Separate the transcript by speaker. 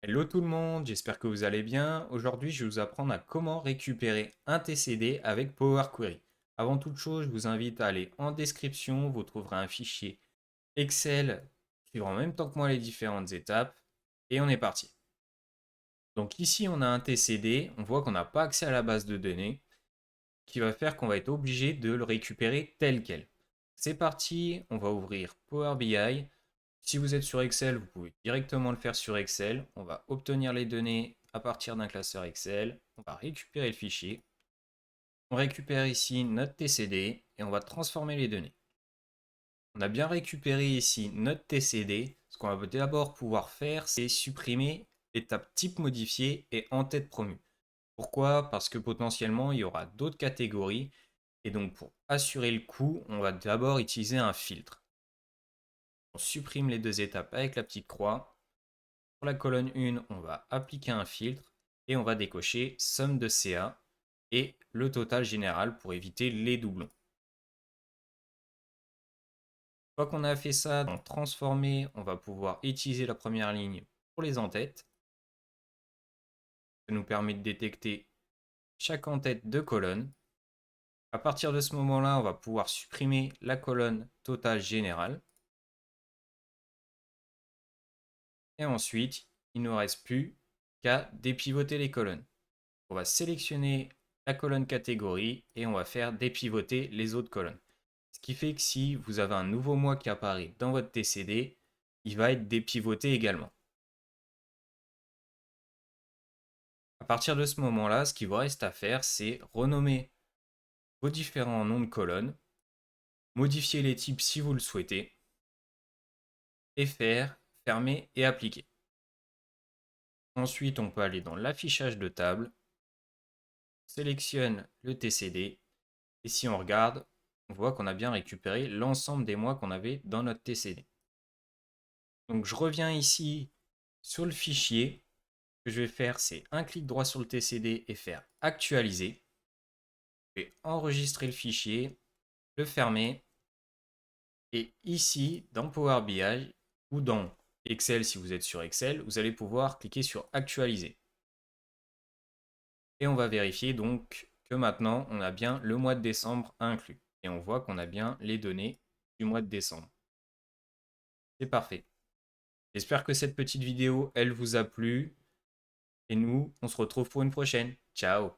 Speaker 1: Hello tout le monde, j'espère que vous allez bien. Aujourd'hui, je vais vous apprendre à comment récupérer un TCD avec Power Query. Avant toute chose, je vous invite à aller en description, vous trouverez un fichier Excel suivant en même temps que moi les différentes étapes et on est parti. Donc ici, on a un TCD, on voit qu'on n'a pas accès à la base de données, qui va faire qu'on va être obligé de le récupérer tel quel. C'est parti, on va ouvrir Power BI. Si vous êtes sur Excel, vous pouvez directement le faire sur Excel. On va obtenir les données à partir d'un classeur Excel. On va récupérer le fichier. On récupère ici notre TCD et on va transformer les données. On a bien récupéré ici notre TCD. Ce qu'on va d'abord pouvoir faire, c'est supprimer l'étape type modifié et en-tête promue. Pourquoi? Parce que potentiellement, il y aura d'autres catégories. Et donc, pour assurer le coup, on va d'abord utiliser un filtre. On supprime les deux étapes avec la petite croix. Pour la colonne 1, on va appliquer un filtre et on va décocher somme de CA et le total général pour éviter les doublons. Une fois qu'on a fait ça, dans transformer, on va pouvoir utiliser la première ligne pour les en-têtes. Ça nous permet de détecter chaque en-tête de colonne. À partir de ce moment-là, on va pouvoir supprimer la colonne totale générale. Et ensuite, il ne nous reste plus qu'à dépivoter les colonnes. On va sélectionner la colonne catégorie et on va faire dépivoter les autres colonnes. Ce qui fait que si vous avez un nouveau mois qui apparaît dans votre TCD, il va être dépivoté également. À partir de ce moment-là, ce qu'il vous reste à faire, c'est renommer vos différents noms de colonnes, modifier les types si vous le souhaitez, et faire fermer et appliquer. Ensuite, on peut aller dans l'affichage de table, on sélectionne le TCD, et si on regarde, on voit qu'on a bien récupéré l'ensemble des mois qu'on avait dans notre TCD. Donc je reviens ici sur le fichier. Ce que je vais faire, c'est un clic droit sur le TCD et faire actualiser. Je vais enregistrer le fichier, le fermer. Et ici, dans Power BI ou dans Excel, si vous êtes sur Excel, vous allez pouvoir cliquer sur actualiser. Et on va vérifier donc que maintenant, on a bien le mois de décembre inclus. Et on voit qu'on a bien les données du mois de décembre. C'est parfait. J'espère que cette petite vidéo, elle vous a plu. Et nous, on se retrouve pour une prochaine. Ciao!